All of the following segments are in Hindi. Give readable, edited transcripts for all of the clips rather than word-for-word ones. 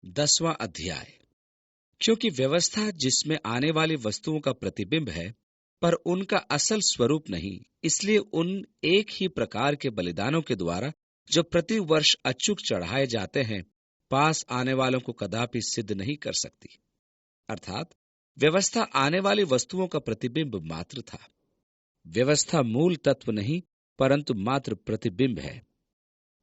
10वां अध्याय। क्योंकि व्यवस्था जिसमें आने वाली वस्तुओं का प्रतिबिंब है, पर उनका असल स्वरूप नहीं, इसलिए उन एक ही प्रकार के बलिदानों के द्वारा जो प्रति वर्ष अचूक चढ़ाए जाते हैं, पास आने वालों को कदापि सिद्ध नहीं कर सकती। अर्थात व्यवस्था आने वाली वस्तुओं का प्रतिबिंब मात्र था। व्यवस्था मूल तत्व नहीं, परंतु मात्र प्रतिबिंब है।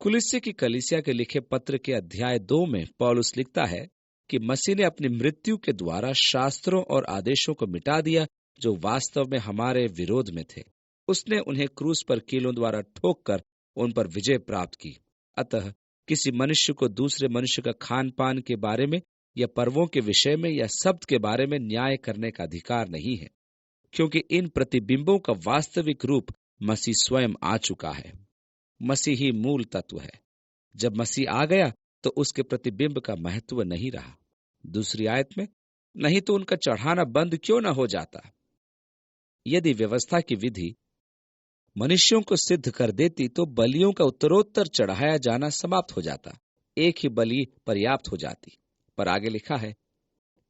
कुलिस्से की कलीसिया के लिखे पत्र के अध्याय 2 में पौलुस लिखता है कि मसीह ने अपनी मृत्यु के द्वारा शास्त्रों और आदेशों को मिटा दिया जो वास्तव में हमारे विरोध में थे। उसने उन्हें क्रूस पर कीलों द्वारा ठोक कर उन पर विजय प्राप्त की। अतः किसी मनुष्य को दूसरे मनुष्य का खान पान के बारे में या पर्वों के विषय में या शब्द के बारे में न्याय करने का अधिकार नहीं है, क्योंकि इन प्रतिबिंबों का वास्तविक रूप मसीह स्वयं आ चुका है। मसीह ही मूल तत्व है। जब मसीह आ गया तो उसके प्रतिबिंब का महत्व नहीं रहा। दूसरी आयत में, नहीं तो उनका चढ़ाना बंद क्यों न हो जाता। यदि व्यवस्था की विधि मनुष्यों को सिद्ध कर देती तो बलियों का उत्तरोत्तर चढ़ाया जाना समाप्त हो जाता, एक ही बलि पर्याप्त हो जाती। पर आगे लिखा है,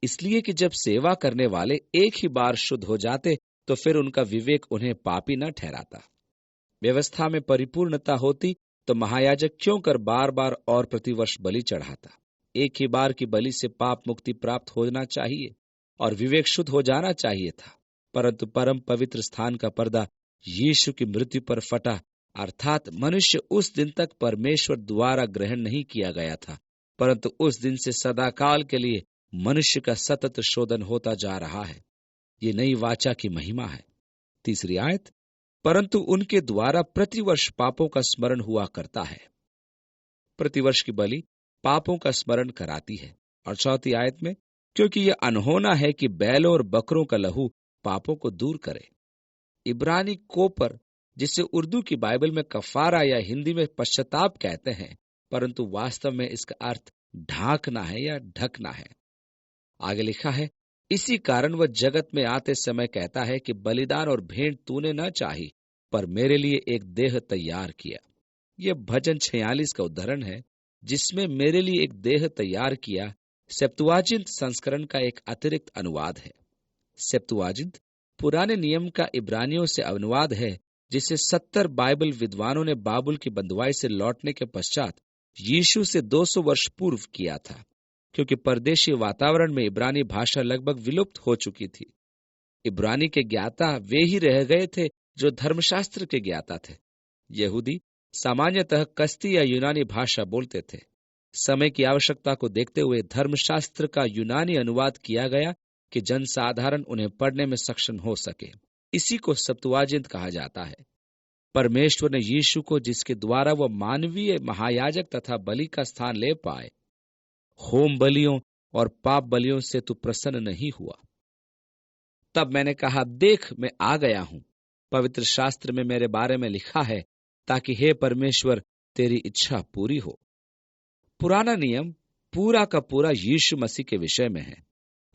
इसलिए कि जब सेवा करने वाले एक ही बार शुद्ध हो जाते तो फिर उनका विवेक उन्हें पापी न ठहराता। व्यवस्था में परिपूर्णता होती तो महायाजक क्यों कर बार बार और प्रतिवर्ष बलि चढ़ाता। एक ही बार की बलि से पाप मुक्ति प्राप्त होना चाहिए और विवेक शुद्ध हो जाना चाहिए था। परंतु परम पवित्र स्थान का पर्दा यीशु की मृत्यु पर फटा, अर्थात मनुष्य उस दिन तक परमेश्वर द्वारा ग्रहण नहीं किया गया था, परंतु उस दिन से सदाकाल के लिए मनुष्य का सतत शोधन होता जा रहा है। ये नई वाचा की महिमा है। तीसरी आयत, परंतु उनके द्वारा प्रतिवर्ष पापों का स्मरण हुआ करता है। प्रतिवर्ष की बलि पापों का स्मरण कराती है। और चौथी आयत में, क्योंकि यह अनहोना है कि बैलों और बकरों का लहू पापों को दूर करे। इब्रानी कोपर, जिसे उर्दू की बाइबल में कफारा या हिंदी में पश्चाताप कहते हैं, परंतु वास्तव में इसका अर्थ ढांकना है या ढकना है। आगे लिखा है, इसी कारण वह जगत में आते समय कहता है कि बलिदान और भेंट तूने न चाही, पर मेरे लिए एक देह तैयार किया। यह भजन 46 का उदाहरण है, जिसमें मेरे लिए एक देह तैयार किया सेप्तुआजिंत संस्करण का एक अतिरिक्त अनुवाद है। सेप्तुआजिंत पुराने नियम का इब्रानियों से अनुवाद है, जिसे 70 बाइबल विद्वानों ने बाबुल की बंधुआई से लौटने के पश्चात यीशु से 200 वर्ष पूर्व किया था, क्योंकि परदेशी वातावरण में इब्रानी भाषा लगभग विलुप्त हो चुकी थी। इब्रानी के ज्ञाता वे ही रह गए थे जो धर्मशास्त्र के ज्ञाता थे। यहूदी सामान्यतः कस्ती या यूनानी भाषा बोलते थे। समय की आवश्यकता को देखते हुए धर्मशास्त्र का यूनानी अनुवाद किया गया कि जनसाधारण उन्हें पढ़ने में सक्षम हो सके। इसी को सप्तुआजिंत कहा जाता है। परमेश्वर ने यीशु को, जिसके द्वारा वह मानवीय महायाजक तथा बलि का स्थान ले पाए, होम बलियों और पाप बलियों से तू प्रसन्न नहीं हुआ। तब मैंने कहा, देख मैं आ गया हूं। पवित्र शास्त्र में मेरे बारे में लिखा है, ताकि हे परमेश्वर तेरी इच्छा पूरी हो। पुराना नियम पूरा का पूरा यीशु मसीह के विषय में है।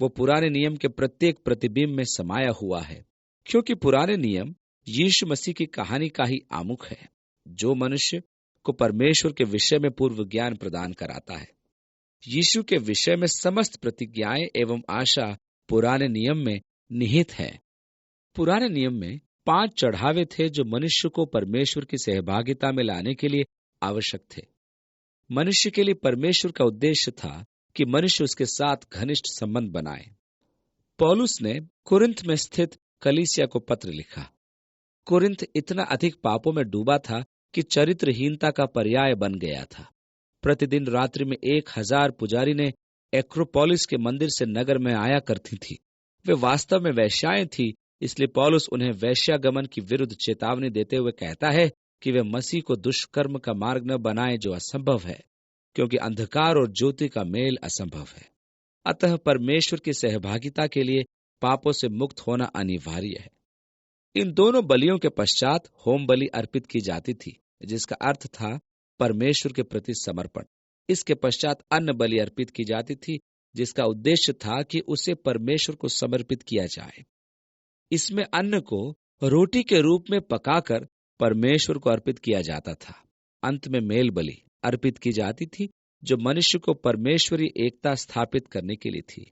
वो पुराने नियम के प्रत्येक प्रतिबिंब में समाया हुआ है, क्योंकि पुराने नियम यीशु मसीह की कहानी का ही आमुख है, जो मनुष्य को परमेश्वर के विषय में पूर्व ज्ञान प्रदान कराता है। यीशु के विषय में समस्त प्रतिज्ञाएं एवं आशा पुराने नियम में निहित है। पुराने नियम में 5 चढ़ावे थे जो मनुष्य को परमेश्वर की सहभागिता में लाने के लिए आवश्यक थे। मनुष्य के लिए परमेश्वर का उद्देश्य था कि मनुष्य उसके साथ घनिष्ठ संबंध बनाए। पौलुस ने कुरिन्थ में स्थित कलीसिया को पत्र लिखा। कुरिन्थ इतना अधिक पापों में डूबा था कि चरित्रहीनता का पर्याय बन गया था। प्रतिदिन रात्रि में 1000 पुजारी ने एक्रोपोलिस के मंदिर से नगर में आया करती थी। वे वास्तव में वैश्याएं थी, इसलिए पौलुस उन्हें वैश्यागमन की विरुद्ध चेतावनी देते हुए कहता है कि वे मसीह को दुष्कर्म का मार्ग न बनाएं, जो असंभव है, क्योंकि अंधकार और ज्योति का मेल असंभव है। अतः परमेश्वर की सहभागिता के लिए पापों से मुक्त होना अनिवार्य है। इन दोनों बलियों के पश्चात होम बलि अर्पित की जाती थी, जिसका अर्थ था परमेश्वर के प्रति समर्पण। इसके पश्चात अन्न बलि अर्पित की जाती थी, जिसका उद्देश्य था कि उसे परमेश्वर को समर्पित किया जाए। इसमें अन्न को रोटी के रूप में पकाकर परमेश्वर को अर्पित किया जाता था। अंत में मेल बलि अर्पित की जाती थी, जो मनुष्य को परमेश्वरी एकता स्थापित करने के लिए थी।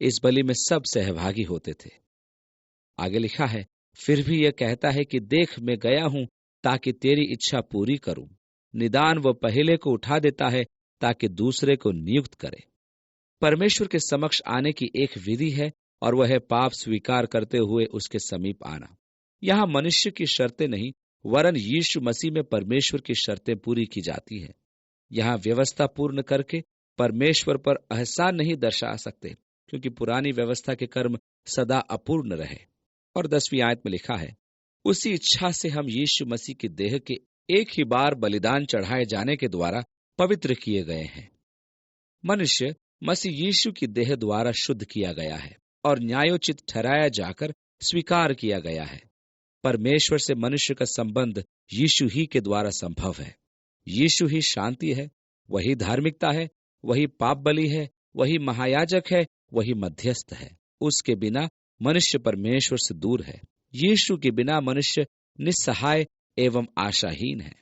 इस बलि में सब सहभागी होते थे। आगे लिखा है, फिर भी यह कहता है कि देख, मैं गया हूं ताकि तेरी इच्छा पूरी करूं। निदान वह पहले को उठा देता है ताकि दूसरे को नियुक्त करे। परमेश्वर के समक्ष आने की एक विधि है, और वह है पाप स्वीकार करते हुए उसके समीप आना। यहां मनुष्य की शर्तें नहीं, वरन यीशु मसीह में परमेश्वर की शर्तें पूरी की जाती है। यहां व्यवस्था पूर्ण करके परमेश्वर पर एहसान नहीं दर्शा सकते, क्योंकि पुरानी व्यवस्था के कर्म सदा अपूर्ण रहे। और 10वीं आयत में लिखा है, उसी इच्छा से हम यीशु मसीह की देह के एक ही बार बलिदान चढ़ाए जाने के द्वारा पवित्र किए गए हैं। मनुष्य मसीह यीशु की देह द्वारा शुद्ध किया गया है और न्यायोचित ठहराया जाकर स्वीकार किया गया है। परमेश्वर से मनुष्य का संबंध यीशु ही के द्वारा संभव है। यीशु ही शांति है, वही धार्मिकता है, वही पाप बलि है, वही महायाजक है, वही मध्यस्थ है। उसके बिना मनुष्य परमेश्वर से दूर है। यीशु के बिना मनुष्य निस्सहाय एवं आशाहीन है।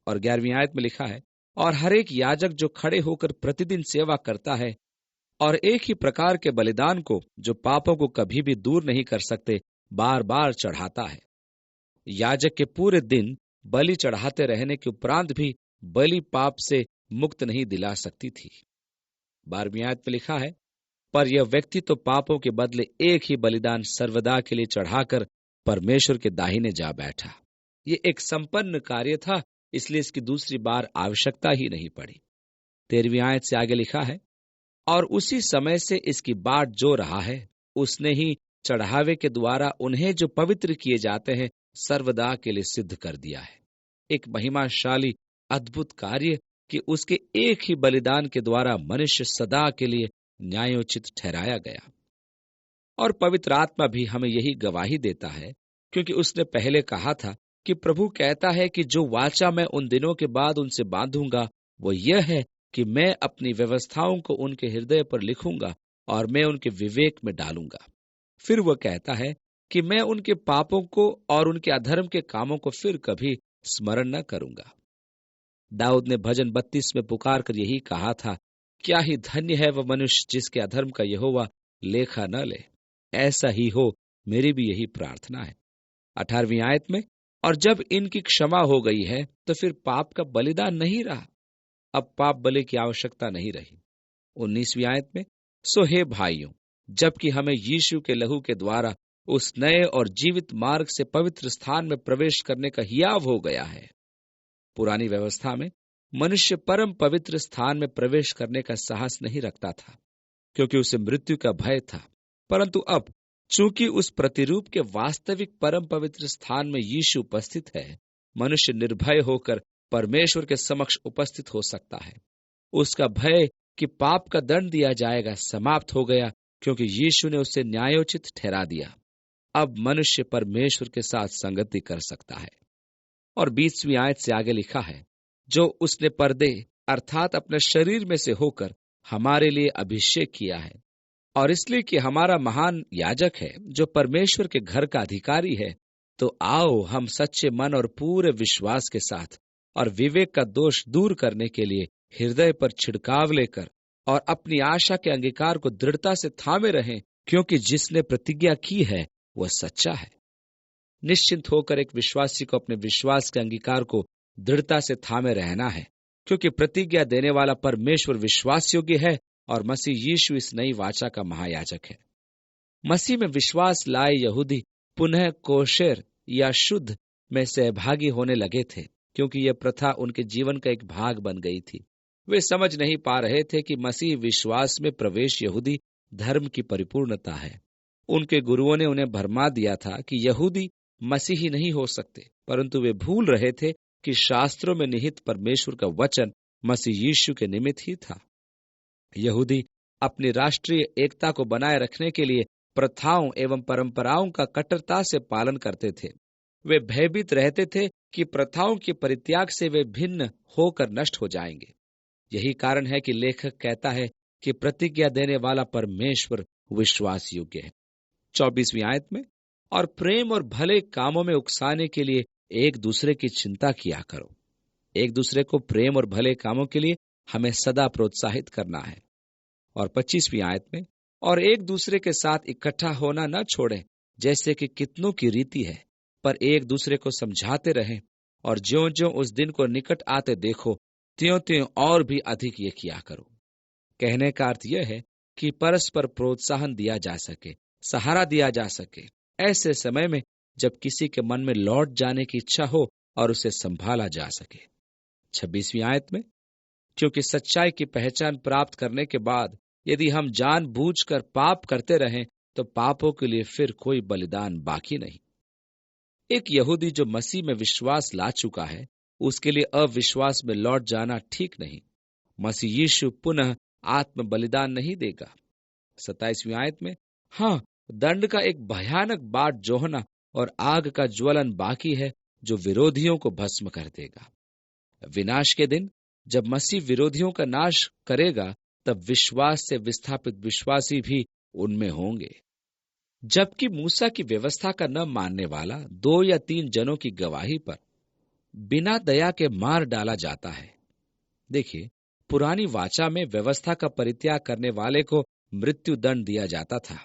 और 11वीं आयत में लिखा है, और हर एक याजक जो खड़े होकर प्रतिदिन सेवा करता है और एक ही प्रकार के बलिदान को, जो पापों को कभी भी दूर नहीं कर सकते, बार बार चढ़ाता है। याजक के पूरे दिन बलि चढ़ाते रहने के उपरांत भी बलि पाप से मुक्त नहीं दिला सकती थी। 12वीं आयत में लिखा है, पर यह व्यक्ति तो पापों के बदले एक ही बलिदान सर्वदा के लिए चढ़ाकर परमेश्वर के दाहिने जा बैठा। ये एक संपन्न कार्य था, इसलिए इसकी दूसरी बार आवश्यकता ही नहीं पड़ी। 13वीं आयत से आगे लिखा है, और उसी समय से इसकी बाट जो रहा है, उसने ही चढ़ावे के द्वारा उन्हें जो पवित्र किए जाते हैं सर्वदा के लिए सिद्ध कर दिया है। एक महिमाशाली अद्भुत कार्य कि उसके एक ही बलिदान के द्वारा मनुष्य सदा के लिए न्यायोचित ठहराया गया। और पवित्र आत्मा भी हमें यही गवाही देता है, क्योंकि उसने पहले कहा था कि प्रभु कहता है कि जो वाचा मैं उन दिनों के बाद उनसे बांधूंगा, वो यह है कि मैं अपनी व्यवस्थाओं को उनके हृदय पर लिखूंगा और मैं उनके विवेक में डालूंगा। फिर वह कहता है कि मैं उनके पापों को और उनके अधर्म के कामों को फिर कभी स्मरण न करूंगा। दाऊद ने भजन 32 में पुकार कर यही कहा था, क्या ही धन्य है वह मनुष्य जिसके अधर्म का यहोवा लेखा न ले। ऐसा ही हो, मेरी भी यही प्रार्थना है। 18वीं आयत में, और जब इनकी क्षमा हो गई है तो फिर पाप का बलिदान नहीं रहा, अब पाप बलि की आवश्यकता नहीं रही। 19वीं आयत में, सो हे भाइयों, जबकि हमें यीशु के लहू के द्वारा उस नए और जीवित मार्ग से पवित्र स्थान में प्रवेश करने का हियाव हो गया है। पुरानी व्यवस्था में मनुष्य परम पवित्र स्थान में प्रवेश करने का साहस नहीं रखता था, क्योंकि उसे मृत्यु का भय था। परंतु अब चूंकि उस प्रतिरूप के वास्तविक परम पवित्र स्थान में यीशु उपस्थित है, मनुष्य निर्भय होकर परमेश्वर के समक्ष उपस्थित हो सकता है। उसका भय कि पाप का दंड दिया जाएगा समाप्त हो गया, क्योंकि यीशु ने उसे न्यायोचित ठहरा दिया। अब मनुष्य परमेश्वर के साथ संगति कर सकता है। और 20वीं आयत से आगे लिखा है, जो उसने पर्दे अर्थात अपने शरीर में से होकर हमारे लिए अभिषेक किया है, और इसलिए कि हमारा महान याजक है जो परमेश्वर के घर का अधिकारी है, तो आओ हम सच्चे मन और पूरे विश्वास के साथ और विवेक का दोष दूर करने के लिए हृदय पर छिड़काव लेकर और अपनी आशा के अंगीकार को दृढ़ता से थामे रहें, क्योंकि जिसने प्रतिज्ञा की है वह सच्चा है। निश्चिंत होकर एक विश्वासी को अपने विश्वास के अंगीकार को दृढ़ता से थामे रहना है, क्योंकि प्रतिज्ञा देने वाला परमेश्वर विश्वास योग्य है और मसीह यीशु इस नई वाचा का महायाजक है। मसीह में विश्वास लाए यहूदी पुनः कोशेर या शुद्ध में सहभागी होने लगे थे, क्योंकि यह प्रथा उनके जीवन का एक भाग बन गई थी। वे समझ नहीं पा रहे थे कि मसीह विश्वास में प्रवेश यहूदी धर्म की परिपूर्णता है। उनके गुरुओं ने उन्हें भरमा दिया था कि यहूदी मसीही नहीं हो सकते, परंतु वे भूल रहे थे कि शास्त्रों में निहित परमेश्वर का वचन मसीह यीशु के निमित्त ही था। यहूदी अपनी राष्ट्रीय एकता को बनाए रखने के लिए प्रथाओं एवं परंपराओं का कट्टरता से पालन करते थे। वे भयभीत रहते थे कि प्रथाओं के परित्याग से वे भिन्न होकर नष्ट हो जाएंगे। यही कारण है कि लेखक कहता है कि प्रतिज्ञा देने वाला परमेश्वर विश्वास योग्य है। 24वीं आयत में, और प्रेम और भले कामों में उकसाने के लिए एक दूसरे की चिंता किया करो। एक दूसरे को प्रेम और भले कामों के लिए हमें सदा प्रोत्साहित करना है। और 25वीं आयत में, और एक दूसरे के साथ इकट्ठा होना न छोड़ें, जैसे कि कितनों की रीति है, पर एक दूसरे को समझाते रहें, और ज्यों-ज्यों उस दिन को निकट आते देखो, त्यों-त्यों और भी अधिक ये किया करो। कहने का अर्थ यह है कि परस्पर प्रोत्साहन दिया जा सके, सहारा दिया जा सके, ऐसे समय में जब किसी के मन में लौट जाने की इच्छा हो और उसे संभाला जा सके। 26वीं आयत में, क्योंकि सच्चाई की पहचान प्राप्त करने के बाद यदि हम जानबूझकर पाप करते रहें, तो पापों के लिए फिर कोई बलिदान बाकी नहीं। एक यहूदी जो मसीह में विश्वास ला चुका है, उसके लिए अविश्वास में लौट जाना ठीक नहीं। मसीह यीशु पुनः आत्म बलिदान नहीं देगा। 27वीं आयत में, हाँ, दंड का एक भयानक बाट जोहना और आग का ज्वलन बाकी है, जो विरोधियों को भस्म कर देगा। विनाश के दिन जब मसीह विरोधियों का नाश करेगा, तब विश्वास से विस्थापित विश्वासी भी उनमें होंगे। जबकि मूसा की व्यवस्था का न मानने वाला 2 या 3 जनों की गवाही पर बिना दया के मार डाला जाता है। देखिए, पुरानी वाचा में व्यवस्था का परित्याग करने वाले को मृत्यु दंड दिया जाता था,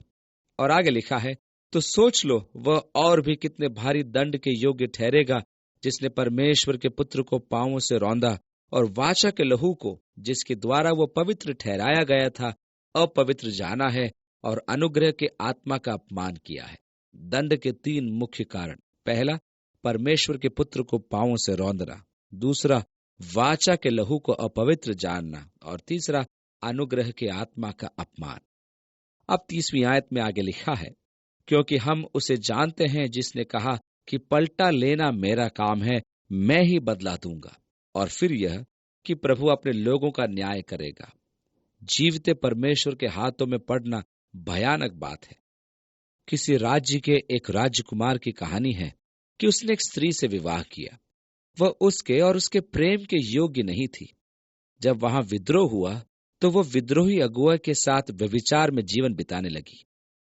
और आगे लिखा है, तो सोच लो वह और भी कितने भारी दंड के योग्य ठहरेगा, जिसने परमेश्वर के पुत्र को पांवों से रौंदा और वाचा के लहू को, जिसके द्वारा वो पवित्र ठहराया गया था, अपवित्र जाना है और अनुग्रह के आत्मा का अपमान किया है। दंड के 3 मुख्य कारण: पहला, परमेश्वर के पुत्र को पांवों से रौंदना; दूसरा, वाचा के लहू को अपवित्र जानना; और तीसरा, अनुग्रह के आत्मा का अपमान। अब 30वीं आयत में आगे लिखा है, क्योंकि हम उसे जानते हैं जिसने कहा कि पलटा लेना मेरा काम है, मैं ही बदला दूंगा। और फिर यह कि प्रभु अपने लोगों का न्याय करेगा। जीवते परमेश्वर के हाथों में पड़ना भयानक बात है। किसी राज्य के एक राजकुमार की कहानी है कि उसने एक स्त्री से विवाह किया। वह उसके और उसके प्रेम के योग्य नहीं थी। जब वहां विद्रोह हुआ, तो वह विद्रोही अगुआ के साथ व्यभिचार में जीवन बिताने लगी।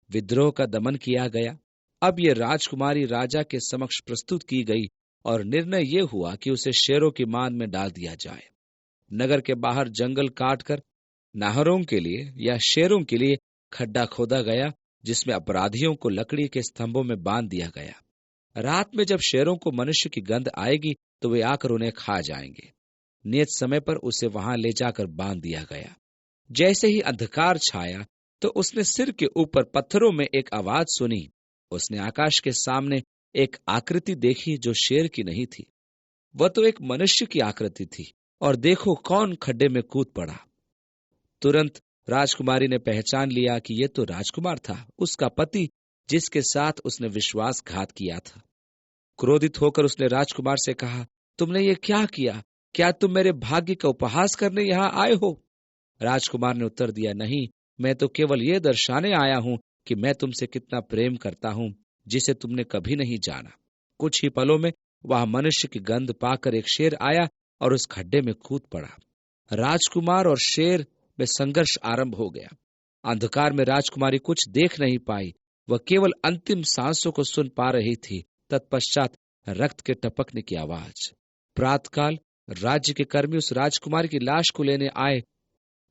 विद्रोह का दमन किया गया। अब यह राजकुमारी राजा के समक्ष प्रस्तुत की गई, और निर्णय यह हुआ कि उसे शेरों की मान में डाल दिया जाए। नगर के बाहर जंगल काटकर नाहरों के लिए या शेरों के लिए खड्डा खोदा गया, जिसमें अपराधियों को लकड़ी के स्तंभों में बांध दिया गया। रात में जब शेरों को मनुष्य की गंध आएगी, तो वे आकर उन्हें खा जाएंगे। नियत समय पर उसे वहां ले जाकर बांध दिया गया। जैसे ही अंधकार छाया, तो उसने सिर के ऊपर पत्थरों में एक आवाज सुनी। उसने आकाश के सामने एक आकृति देखी जो शेर की नहीं थी, वह तो एक मनुष्य की आकृति थी, और देखो कौन खड्डे में कूद पड़ा। तुरंत राजकुमारी ने पहचान लिया कि यह तो राजकुमार था, उसका पति, जिसके साथ उसने विश्वासघात किया था। क्रोधित होकर उसने राजकुमार से कहा, तुमने ये क्या किया? क्या तुम मेरे भाग्य का उपहास करने यहाँ आए हो? राजकुमार ने उत्तर दिया, नहीं, मैं तो केवल ये दर्शाने आया हूं कि मैं तुमसे कितना प्रेम करता हूं, जिसे तुमने कभी नहीं जाना। कुछ ही पलों में वहां मनुष्य की गंध पाकर एक शेर आया और उस खड्डे में कूद पड़ा। राजकुमार और शेर में संघर्ष आरंभ हो गया। अंधकार में राजकुमारी कुछ देख नहीं पाई, वह केवल अंतिम सांसों को सुन पा रही थी। तत्पश्चात रक्त के टपकने की आवाज। प्रातःकाल राज्य के कर्मी उस राजकुमारी की लाश को लेने आए,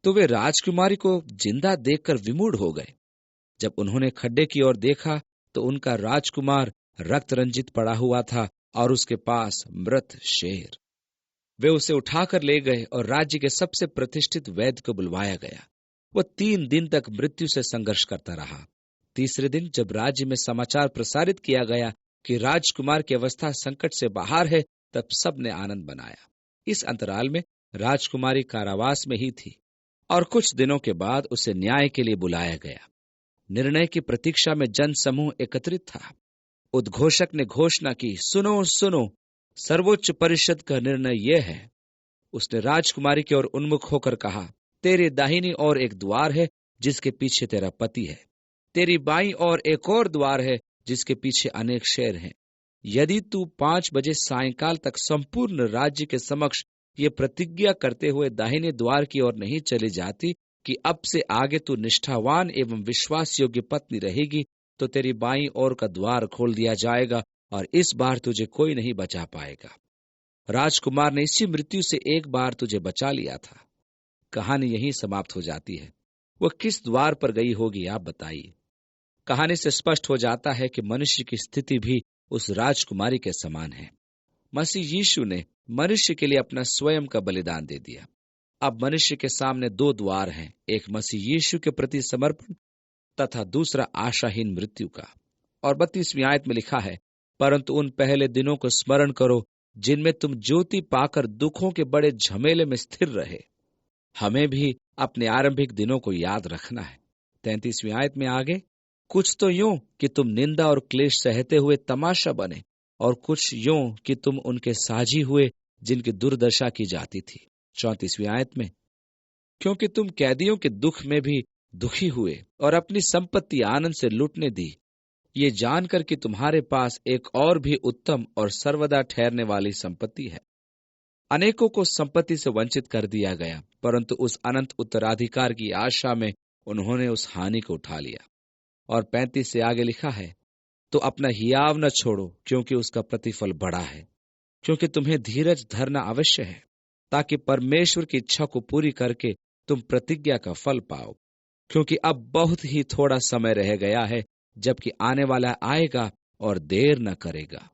तो वे राजकुमारी को जिंदा देखकर विमूढ़ हो गए। जब उन्होंने खड्डे की ओर देखा, तो उनका राजकुमार रक्त रंजित पड़ा हुआ था और उसके पास मृत शेर। वे उसे उठाकर ले गए और राज्य के सबसे प्रतिष्ठित वैद्य को बुलवाया गया। वह 3 दिन तक मृत्यु से संघर्ष करता रहा। तीसरे दिन जब राज्य में समाचार प्रसारित किया गया कि राजकुमार की अवस्था संकट से बाहर है, तब सबने आनंद मनाया। इस अंतराल में राजकुमारी कारावास में ही थी, और कुछ दिनों के बाद उसे न्याय के लिए बुलाया गया। निर्णय की प्रतीक्षा में जन समूह एकत्रित था। उद्घोषक ने घोषणा की, सुनो सुनो, सर्वोच्च परिषद का निर्णय यह है। उसने राजकुमारी की ओर उन्मुख होकर कहा, तेरे दाहिनी ओर एक द्वार है, जिसके पीछे तेरा पति है। तेरी बाईं ओर एक और द्वार है, जिसके पीछे अनेक शेर हैं। यदि तू 5 बजे सायंकाल तक संपूर्ण राज्य के समक्ष ये प्रतिज्ञा करते हुए दाहिने द्वार की ओर नहीं चली जाती कि अब से आगे तू निष्ठावान एवं विश्वास योग्य पत्नी रहेगी, तो तेरी बाईं ओर का द्वार खोल दिया जाएगा और इस बार तुझे कोई नहीं बचा पाएगा। राजकुमार ने इसी मृत्यु से एक बार तुझे बचा लिया था, कहानी यहीं समाप्त हो जाती है। वह किस द्वार पर गई होगी, आप बताइए। कहानी से स्पष्ट हो जाता है कि मनुष्य की स्थिति भी उस राजकुमारी के समान है। मसीह यीशु ने मनुष्य के लिए अपना स्वयं का बलिदान दे दिया। अब मनुष्य के सामने दो द्वार हैं, एक मसीह यीशु के प्रति समर्पण तथा दूसरा आशाहीन मृत्यु का। और 32वीं आयत में लिखा है, परंतु उन पहले दिनों को स्मरण करो जिनमें तुम ज्योति पाकर दुखों के बड़े झमेले में स्थिर रहे। हमें भी अपने आरंभिक दिनों को याद रखना है। 33वीं आयत में आगे, कुछ तो यूं कि तुम निंदा और क्लेश सहते हुए तमाशा बने, और कुछ यूं कि तुम उनके साझी हुए जिनकी दुर्दशा की जाती थी। 34वीं आयत में, क्योंकि तुम कैदियों के दुख में भी दुखी हुए और अपनी संपत्ति आनंद से लूटने दी, ये जानकर कि तुम्हारे पास एक और भी उत्तम और सर्वदा ठहरने वाली संपत्ति है। अनेकों को संपत्ति से वंचित कर दिया गया, परंतु उस अनंत उत्तराधिकार की आशा में उन्होंने उस हानि को उठा लिया। और 35 से आगे लिखा है, तो अपना हियाव न छोड़ो, क्योंकि उसका प्रतिफल बड़ा है। क्योंकि तुम्हें धीरज धरना अवश्य है, ताकि परमेश्वर की इच्छा को पूरी करके तुम प्रतिज्ञा का फल पाओ। क्योंकि अब बहुत ही थोड़ा समय रह गया है, जबकि आने वाला आएगा और देर न करेगा।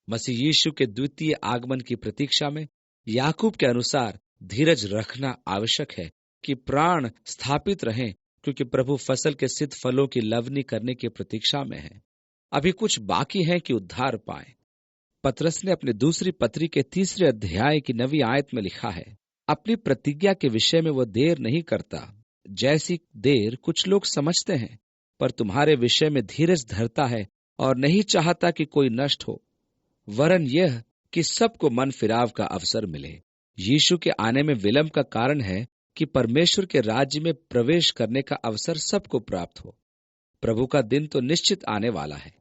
मसीह यीशु के द्वितीय आगमन की प्रतीक्षा में याकूब के अनुसार धीरज रखना आवश्यक है कि प्राण स्थापित रहें, क्योंकि प्रभु फसल के सिद्ध फलों की लवनी करने की प्रतीक्षा में है। अभी कुछ बाकी है कि उद्धार पाए। पतरस ने अपनी दूसरी पत्री के 3 अध्याय की 9वीं आयत में लिखा है, अपनी प्रतिज्ञा के विषय में वह देर नहीं करता, जैसी देर कुछ लोग समझते हैं, पर तुम्हारे विषय में धीरज धरता है और नहीं चाहता कि कोई नष्ट हो, वरन यह कि सबको मन फिराव का अवसर मिले। यीशु के आने में विलंब का कारण है कि परमेश्वर के राज्य में प्रवेश करने का अवसर सबको प्राप्त हो। प्रभु का दिन तो निश्चित आने वाला है।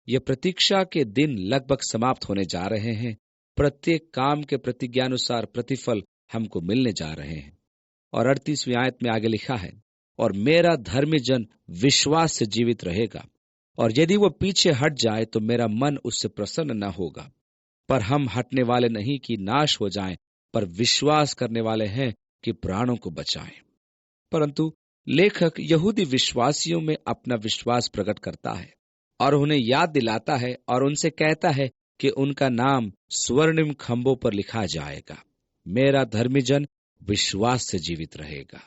यह प्रतीक्षा के दिन लगभग समाप्त होने जा रहे हैं। प्रत्येक काम के प्रतिज्ञानुसार प्रतिफल हमको मिलने जा रहे हैं। और 38वीं आयत में आगे लिखा है, और मेरा धर्मी जन विश्वास से जीवित रहेगा, और यदि वह पीछे हट जाए तो मेरा मन उससे प्रसन्न न होगा। पर हम हटने वाले नहीं कि नाश हो जाएं, पर विश्वास करने वाले हैं कि प्राणों को बचाएं। परंतु लेखक यहूदी विश्वासियों में अपना विश्वास प्रकट करता है और उन्हें याद दिलाता है और उनसे कहता है कि उनका नाम स्वर्णिम खंभों पर लिखा जाएगा। मेरा धर्मी जन विश्वास से जीवित रहेगा।